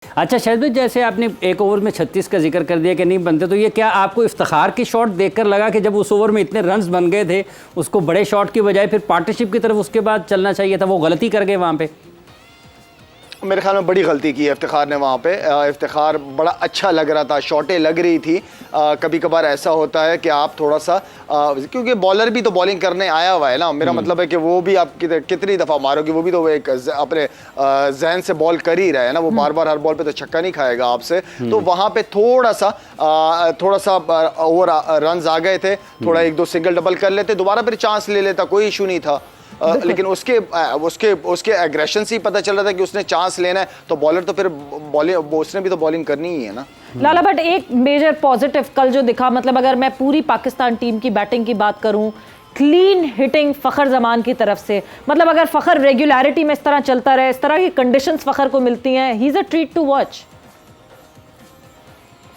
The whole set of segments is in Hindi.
अच्छा शाहिद भाई, जैसे आपने एक ओवर में 36 का जिक्र कर दिया कि नहीं बनते, तो ये क्या आपको इफ्तिखार की शॉट देखकर लगा कि जब उस ओवर में इतने रन्स बन गए थे, उसको बड़े शॉट की बजाय फिर पार्टनरशिप की तरफ उसके बाद चलना चाहिए था, वो गलती कर गए वहाँ पे? मेरे ख्याल में बड़ी गलती की है इफ्तिखार ने वहाँ पे। इफ्तिखार बड़ा अच्छा लग रहा था, शॉटें लग रही थी। कभी कभार ऐसा होता है कि आप थोड़ा सा क्योंकि बॉलर भी तो बॉलिंग करने आया हुआ है ना, मेरा मतलब है कि वो भी आप कितनी दफ़ा मारोगे, वो भी तो एक अपने जहन से बॉल कर ही रहा है ना, वो बार बार हर बॉल पे तो छक्का नहीं खाएगा आपसे। तो वहाँ पे थोड़ा सा ओवर रन आ गए थे, थोड़ा एक दो सिंगल डबल कर लेते, दोबारा फिर चांस ले लेता, कोई इशू नहीं था। लेकिन उसके एग्रेशन से ही पता चल रहा था कि उसने चांस लेना है, तो बॉलर तो फिर उसने भी तो बॉलिंग करनी ही है ना। लाला भट्ट, एक मेजर पॉजिटिव कल जो दिखा, मतलब अगर मैं पूरी पाकिस्तान टीम की बैटिंग की बात करूं, क्लीन हिटिंग फ़खर जमान की तरफ से, मतलब अगर फ़खर रेगुलरिटी में इस तरह चलता रहे, इस तरह की कंडीशंस फ़खर को मिलती हैं, he is a treat to watch.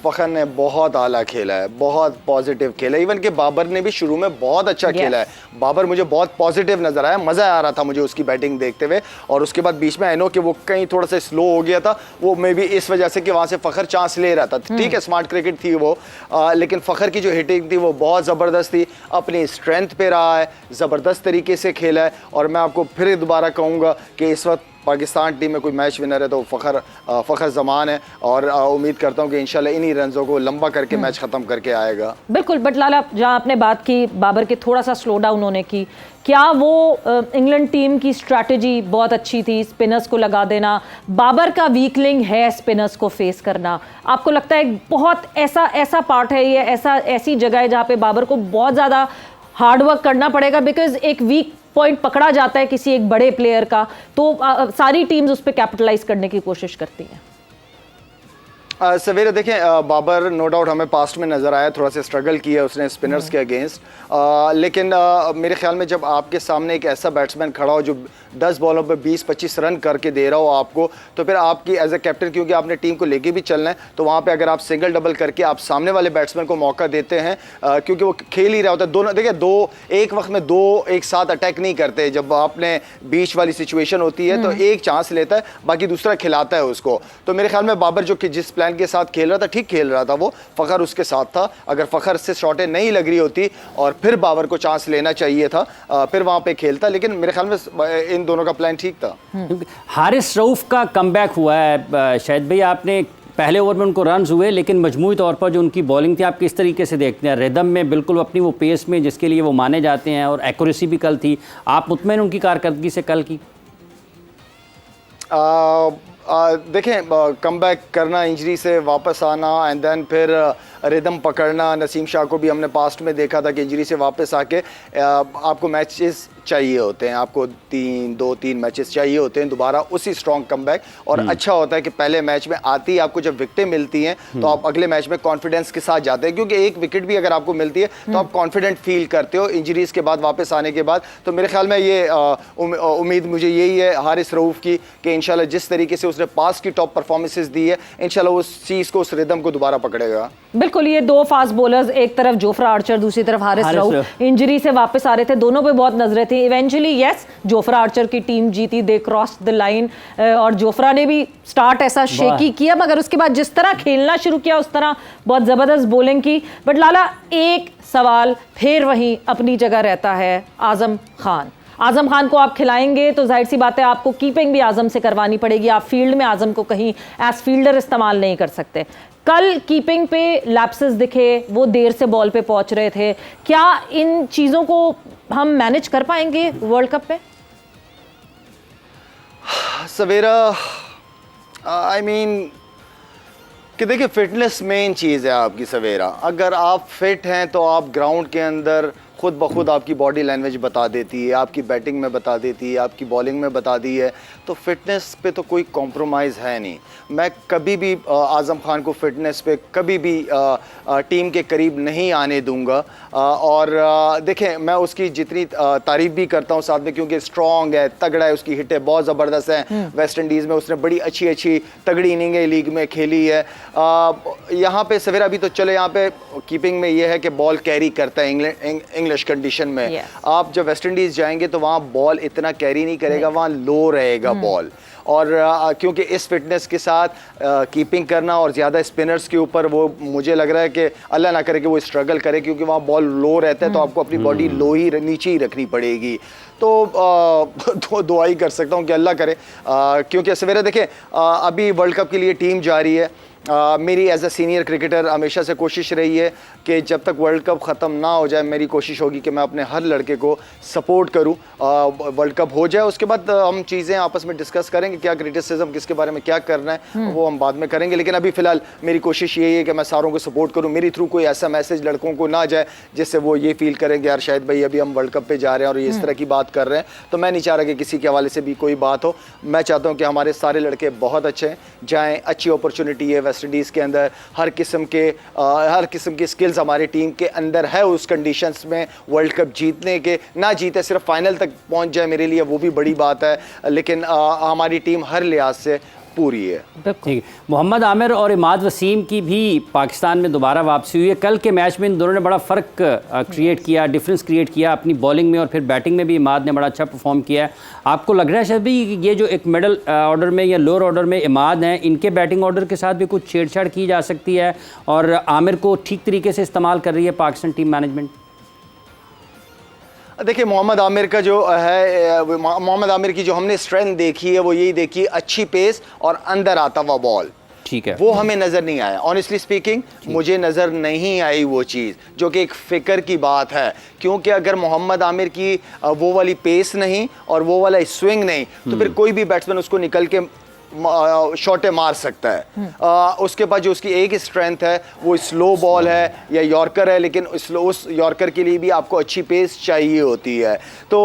Fakhar ने बहुत आला खेला है, बहुत पॉजिटिव खेला, इवन कि बाबर ने भी शुरू में बहुत अच्छा खेला है। बाबर मुझे बहुत पॉजिटिव नजर आया, मज़ा आ रहा था मुझे उसकी बैटिंग देखते हुए। और उसके बाद बीच में आई नो कि वो कहीं थोड़ा सा स्लो हो गया था, वो मे बी इस वजह से कि वहाँ से फ़खर चांस ले रहा था। ठीक है, स्मार्ट क्रिकेट थी वो, लेकिन फ़खर की जो हिटिंग थी वो बहुत ज़बरदस्त थी, अपनी स्ट्रेंथ पे रहा है, ज़बरदस्त तरीके से खेला है। और मैं आपको फिर दोबारा कहूँगा कि इस वक्त पाकिस्तान टीम में कोई मैच विनर है तो फ़खर ज़मान है, और उम्मीद करता हूँ कि इंशाल्लाह इन्हीं रनों को लंबा करके मैच ख़त्म करके आएगा। बिल्कुल। बट लाला, जहाँ आपने बात की बाबर के थोड़ा सा स्लो डाउन होने की, क्या वो इंग्लैंड टीम की स्ट्रैटेजी बहुत अच्छी थी, स्पिनर्स को लगा देना? बाबर का वीक लिंक है स्पिनर्स को फेस करना, आपको लगता है बहुत ऐसा पार्ट है ये, ऐसी जगह है जहाँ पे बाबर को बहुत ज़्यादा हार्डवर्क करना पड़ेगा? बिकॉज एक वीक पॉइंट पकड़ा जाता है किसी एक बड़े प्लेयर का, तो सारी टीम्स उस पर कैपिटलाइज करने की कोशिश करती हैं। सवेरे देखें, बाबर नो डाउट हमें पास्ट में नज़र आया, थोड़ा सा स्ट्रगल किया उसने स्पिनर्स के अगेंस्ट, लेकिन मेरे ख्याल में जब आपके सामने एक ऐसा बैट्समैन खड़ा हो जो 10 बॉलों पे 20-25 रन करके दे रहा हो आपको, तो फिर आपकी एज ए कैप्टन, क्योंकि आपने टीम को लेके भी चलना है, तो वहाँ पे अगर आप सिंगल डबल करके आप सामने वाले बैट्समैन को मौका देते हैं, क्योंकि वो खेल ही रहा होता है, दोनों देखिए एक वक्त में दो एक साथ अटैक नहीं करते। जब आपने बीच वाली सिचुएशन होती है तो एक चांस लेता है, बाकी दूसरा खिलाता है उसको। तो मेरे ख्याल में बाबर जो कि जिस प्लान के साथ खेल रहा था, ठीक खेल रहा था वो, फ़खर उसके साथ था। अगर फ़खर से शॉटें नहीं लग रही होती और फिर बाबर को चांस लेना चाहिए था, फिर वहाँ पे खेलता, लेकिन मेरे ख्याल में इन दोनों का प्लान ठीक था। हारिस रऊफ का कमबैक हुआ है शाहिद भाई, आपने पहले ओवर में उनको रन्स हुए, लेकिन मजमूई तौर पर जो उनकी बॉलिंग थी आप किस तरीके से देखते हैं? रिदम में बिल्कुल अपनी वो पेस में जिसके लिए वो माने जाते हैं, और एक्यूरेसी भी कल थी, आप मुतमईन उनकी कारकर्दगी से कल की? देखें, कमबैक करना, इंजरी से वापस आना, एंड देन फिर रिदम पकड़ना। नसीम शाह को भी हमने पास्ट में देखा था कि इंजरी से वापस आके आपको मैचेस चाहिए होते हैं, आपको 2-3 मैचेस चाहिए होते हैं दोबारा उसी स्ट्रॉन्ग कमबैक। और अच्छा होता है कि पहले मैच में आती ही आपको जब विकेटें मिलती हैं तो आप अगले मैच में कॉन्फिडेंस के साथ जाते हैं, क्योंकि एक विकेट भी अगर आपको मिलती है तो आप कॉन्फिडेंट फील करते हो इंजरीज के बाद, वापस आने के बाद। तो मेरे ख्याल में ये उम्मीद मुझे यही है हारिस रऊफ की कि इंशाल्लाह जिस तरीके से उसने पास की टॉप परफॉर्मेंसेस दी है, इंशाल्लाह उस चीज़ को, उस रिदम को दोबारा पकड़ेगा। बिल्कुल। ये दो फास्ट बॉलर्स, एक तरफ जोफ्रा आर्चर, दूसरी तरफ हारिस रऊफ, इंजरी से वापस आ रहे थे, दोनों पे बहुत नजरें थी। इवेंचुअली यस, जोफ्रा आर्चर की टीम जीती, दे क्रॉस द लाइन, और जोफ्रा ने भी स्टार्ट ऐसा शेकी किया, मगर उसके बाद जिस तरह खेलना शुरू किया उस तरह बहुत ज़बरदस्त बॉलिंग की। बट लाला, एक सवाल फिर वहीं अपनी जगह रहता है, आज़म खान। आज़म खान को आप खिलाएंगे तो जाहिर सी बात है आपको कीपिंग भी आज़म से करवानी पड़ेगी, आप फील्ड में आज़म को कहीं एज फील्डर इस्तेमाल नहीं कर सकते। कल कीपिंग पे लैप्सेस दिखे, वो देर से बॉल पे पहुंच रहे थे, क्या इन चीज़ों को हम मैनेज कर पाएंगे वर्ल्ड कप पे? सवेरा, आई मीन कि देखिए, फिटनेस मेन चीज़ है आपकी सवेरा। अगर आप फिट हैं तो आप ग्राउंड के अंदर खुद ब खुद आपकी बॉडी लैंग्वेज बता देती है, आपकी बैटिंग में बता देती है, आपकी बॉलिंग में बता दी है। तो फिटनेस पे तो कोई कॉम्प्रोमाइज़ है नहीं। मैं कभी भी आज़म खान को फिटनेस पे कभी भी टीम के करीब नहीं आने दूंगा। और देखें, मैं उसकी जितनी तारीफ़ भी करता हूँ साथ में, क्योंकि स्ट्रॉन्ग है, तगड़ा है, उसकी हिटें बहुत ज़बरदस्त हैं। वेस्ट इंडीज़ में उसने बड़ी अच्छी तगड़ी इनिंगें लीग में खेली है। यहाँ पे सवेरा भी तो चले, यहाँ पे कीपिंग में ये है कि बॉल कैरी करता है इंग्लिश कंडीशन में। आप जब वेस्ट इंडीज़ जाएंगे तो वहाँ बॉल इतना कैरी नहीं करेगा, वहाँ लो रहेगा बॉल। और क्योंकि इस फिटनेस के साथ कीपिंग करना और ज़्यादा स्पिनर्स के ऊपर वो मुझे लग रहा है कि अल्लाह ना करे कि वो स्ट्रगल करे, क्योंकि वहाँ बॉल लो रहता है तो आपको अपनी बॉडी लो ही नीचे ही रखनी पड़ेगी। तो दुआ ही कर सकता हूँ कि अल्लाह करे, क्योंकि सवेरे देखें अभी वर्ल्ड कप के लिए टीम जा रही है। मेरी एज अ सीनियर क्रिकेटर हमेशा से कोशिश रही है कि जब तक वर्ल्ड कप ख़त्म ना हो जाए मेरी कोशिश होगी कि मैं अपने हर लड़के को सपोर्ट करूं। वर्ल्ड कप हो जाए उसके बाद हम चीज़ें आपस में डिस्कस करेंगे, क्या क्रिटिसिज्म किसके बारे में क्या करना है वो हम बाद में करेंगे, लेकिन अभी फ़िलहाल मेरी कोशिश यही है कि मैं सारों को सपोर्ट करूँ। मेरी थ्रू कोई ऐसा मैसेज लड़कों को ना जाए जिससे वो ये फील करेंगे यार शायद भाई अभी हम वर्ल्ड कप पे जा रहे हैं और इस तरह की बात कर रहे हैं। तो मैं नहीं चाह रहा कि किसी के हवाले से भी कोई बात हो। मैं चाहता हूँ कि हमारे सारे लड़के बहुत अच्छे हैं, जाएँ, अच्छी अपॉर्चुनिटी है वेस्ट इंडीज़ के अंदर, हर किस्म की स्किल्स हमारी टीम के अंदर है उस कंडीशंस में वर्ल्ड कप जीतने के। ना जीते सिर्फ फाइनल तक पहुंच जाए मेरे लिए वो भी बड़ी बात है, लेकिन हमारी टीम हर लिहाज से पूरी है। ठीक है। मोहम्मद आमिर और इमाद वसीम की भी पाकिस्तान में दोबारा वापसी हुई है। कल के मैच में इन दोनों ने बड़ा फ़र्क क्रिएट किया, डिफरेंस क्रिएट किया अपनी बॉलिंग में, और फिर बैटिंग में भी इमाद ने बड़ा अच्छा परफॉर्म किया है। आपको लग रहा है शायद भी ये जो एक मिडल ऑर्डर में या लोअर ऑर्डर में इमाद हैं, इनके बैटिंग ऑर्डर के साथ भी कुछ छेड़छाड़ की जा सकती है और आमिर को ठीक तरीके से इस्तेमाल कर रही है पाकिस्तान टीम मैनेजमेंट? देखिए मोहम्मद आमिर का जो है, मोहम्मद आमिर की जो हमने स्ट्रेंथ देखी है वो यही देखी है, अच्छी पेस और अंदर आता हुआ बॉल, ठीक है, वो हमें नज़र नहीं आया। ऑनेस्टली स्पीकिंग मुझे नज़र नहीं आई वो चीज़, जो कि एक फ़िक्र की बात है, क्योंकि अगर मोहम्मद आमिर की वो वाली पेस नहीं और वो वाला स्विंग नहीं तो फिर कोई भी बैट्समैन उसको निकल के शॉटे मार सकता है। उसके बाद जो उसकी एक स्ट्रेंथ है वो स्लो बॉल है या यॉर्कर है, लेकिन उस यॉर्कर के लिए भी आपको अच्छी पेस चाहिए होती है। तो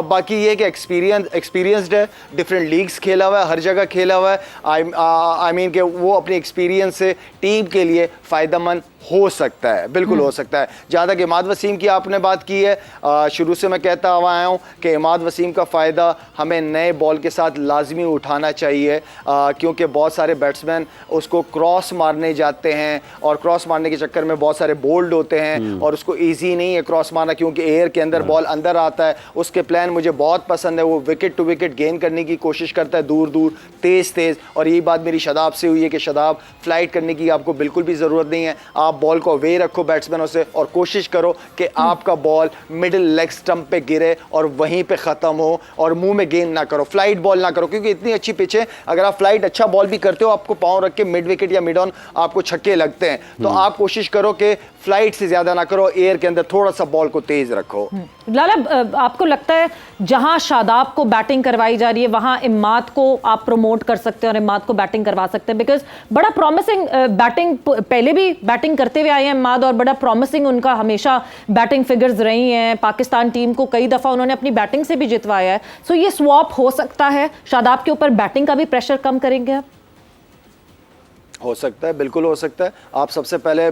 बाकी ये कि एक्सपीरियंस्ड है, डिफरेंट लीग्स खेला हुआ है, हर जगह खेला हुआ है। आई मीन कि वो अपने एक्सपीरियंस से टीम के लिए फ़ायदेमंद हो सकता है, बिल्कुल हो सकता है। जहाँ तक इमाद वसीम की आपने बात की है, शुरू से मैं कहता हुआ आया हूँ कि इमाद वसीम का फ़ायदा हमें नए बॉल के साथ लाजमी उठाना चाहिए, क्योंकि बहुत सारे बैट्समैन उसको क्रॉस मारने जाते हैं और क्रॉस मारने के चक्कर में बहुत सारे बोल्ड होते हैं और उसको ईजी नहीं है क्रॉस मारना, क्योंकि एयर के अंदर बॉल अंदर आता है। उसके प्लान मुझे बहुत पसंद है, वो विकेट टू विकेट गेन करने की कोशिश करता है, दूर दूर तेज़, और यही बात मेरी शदाब से हुई है कि शदाब फ्लाइट करने की आपको बिल्कुल भी ज़रूरत नहीं है। आप बॉल को अवे रखो बैट्समैनों से और कोशिश करो कि आपका बॉल मिडिल लेग स्टंप पे गिरे और वहीं पे ख़त्म हो, और मुंह में गेंद ना करो, फ्लाइट बॉल ना करो, क्योंकि इतनी अच्छी पिच है अगर आप फ्लाइट अच्छा बॉल भी करते हो आपको पाँव रख के मिड विकेट या मिड ऑन आपको छक्के लगते हैं। तो आप कोशिश करो कि फ्लाइट से ज़्यादा ना करो, एयर के अंदर थोड़ा सा बॉल को तेज़ रखो। लाला, आपको लगता है जहां शादाब को बैटिंग करवाई जा रही है वहां इमाद को आप प्रमोट कर सकते हैं और इमाद को बैटिंग करवा सकते हैं? बिकॉज बड़ा प्रॉमिसिंग बैटिंग, पहले भी बैटिंग करते हुए आए हैं इमाद और बड़ा प्रॉमिसिंग उनका हमेशा बैटिंग फिगर्स रही हैं। पाकिस्तान टीम को कई दफ़ा उन्होंने अपनी बैटिंग से भी जितवाया है। सो ये स्वॉप हो सकता है, शादाब के ऊपर बैटिंग का भी प्रेशर कम करेंगे आप? हो सकता है, बिल्कुल हो सकता है। आप सबसे पहले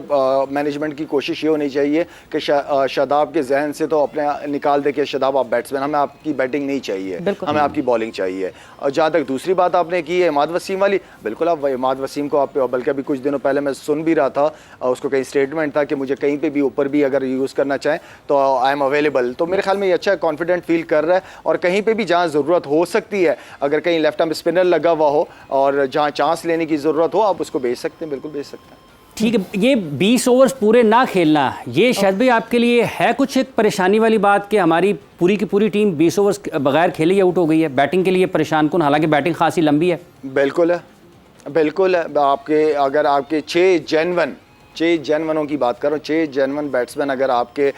मैनेजमेंट की कोशिश ये होनी चाहिए कि शादाब के जहन से तो अपने निकाल दे कि शादाब आप बैट्समैन, हमें आपकी बैटिंग नहीं चाहिए, हमें आपकी बॉलिंग चाहिए। और जहाँ तक दूसरी बात आपने की है इमाद वसीम वाली, बिल्कुल आप इमाद वसीम को आप, बल्कि अभी कुछ दिनों पहले मैं सुन भी रहा था, उसको कहीं स्टेटमेंट था कि मुझे कहीं पर भी ऊपर भी अगर यूज़ करना चाहें तो आई एम अवेलेबल। तो मेरे ख्याल में ये अच्छा कॉन्फिडेंट फील कर रहा है, और कहीं पर भी जहाँ ज़रूरत हो सकती है, अगर कहीं लेफ्ट आर्म स्पिनर लगा हुआ हो और जहाँ चांस लेने की ज़रूरत हो आप उसको बेच सकते हैं, बिल्कुल बेच सकते हैं। ठीक है। ये 20 ओवर्स पूरे ना खेलना, ये शायद भी आपके लिए है कुछ एक परेशानी वाली बात कि हमारी पूरी की पूरी टीम 20 ओवर्स बगैर खेले ही आउट हो गई है? बैटिंग के लिए परेशान कौन, हालांकि बैटिंग खासी लंबी है। बिल्कुल है, बिल्कुल है। आपके अगर आपके 6 जेनवनों की बात करो, 6 जेनवन बैट्समैन अगर आपके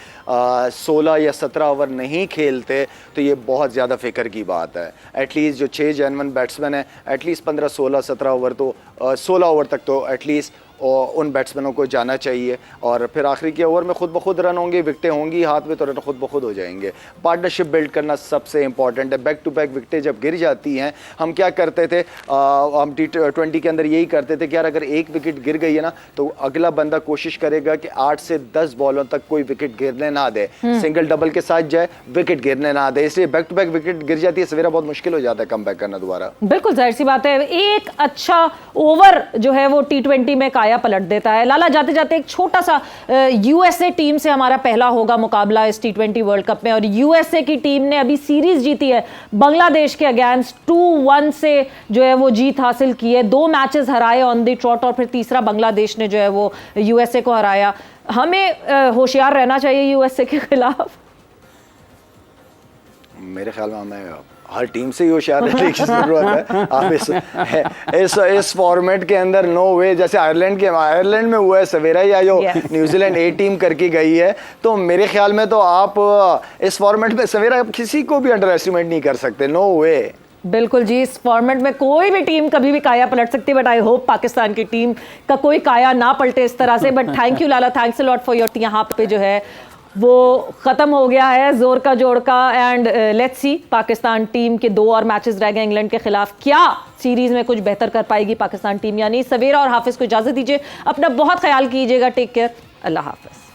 16 या 17 ओवर नहीं खेलते तो ये बहुत ज़्यादा फ़िक्र की बात है। एटलीस्ट जो 6 जेनवन बैट्समैन हैं, एटलीस्ट 15, 16, 17 ओवर तो 16 ओवर तक तो एटलीस्ट उन बैट्समैनों को जाना चाहिए, और फिर आखिरी के ओवर में खुद ब खुद रन होंगे, विकटें होंगी हाथ में तो रन खुद ब खुद हो जाएंगे। पार्टनरशिप बिल्ड करना सबसे इंपॉर्टेंट है। बैक टू बैक विकटें जब गिर जाती हैं, हम क्या करते थे, हम T20 के अंदर यही करते थे कि यार अगर एक विकेट गिर गई है ना तो अगला बंदा कोशिश करेगा कि 8 से 10 बॉलों तक कोई विकेट गिरने ना दे, सिंगल डबल के साथ जाए, विकेट गिरने ना दे। इसलिए बैक टू बैक विकेट गिर जाती है, सवेरा बहुत मुश्किल हो जाता है कम बैक करना दोबारा। बिल्कुल जाहिर सी बात है, एक अच्छा ओवर जो है वो T20 में कायम काया पलट देता है। लाला, जाते जाते एक छोटा सा यूएसए टीम से हमारा पहला होगा मुकाबला इस T20 वर्ल्ड कप में, और यूएसए की टीम ने अभी सीरीज जीती है बांग्लादेश के अगेंस्ट, 2-1 से जो है वो जीत हासिल की है। 2 मैचेस हराए ऑन द ट्रॉट और फिर तीसरा बांग्लादेश ने जो है वो यूएसए को हराया। हमें होशियार रहना चाहिए यूएसए के खिलाफ। मेरे ख्याल में हमें हर टीम से ही होशियार रहने की जरूरत है। आप इस फॉर्मेट के अंदर नो वे, जैसे आयरलैंड में हुआ है सवेरा, या जो न्यूजीलैंड ए टीम करके गई है, तो मेरे ख्याल में तो आप इस फॉर्मेट में सवेरा किसी को भी अंडर एस्टिमेट नहीं कर सकते। नो वे। बिल्कुल जी, इस फॉर्मेट में कोई भी टीम कभी भी काया पलट सकती है, बट आई होप पाकिस्तान की टीम का कोई काया ना पलटे इस तरह से। But thank you Lala, thanks a lot for your, यहाँ पे जो है वो ख़त्म हो गया है जोर का जोड़ का। And let's see, Pakistan team के 2 और मैचेस रह गए इंग्लैंड के खिलाफ, क्या सीरीज में कुछ बेहतर कर पाएगी पाकिस्तान टीम या नहीं। सवेरा और हाफिज को इजाज़त दीजिए, अपना बहुत ख्याल कीजिएगा, टेक केयर, अल्लाह हाफिज।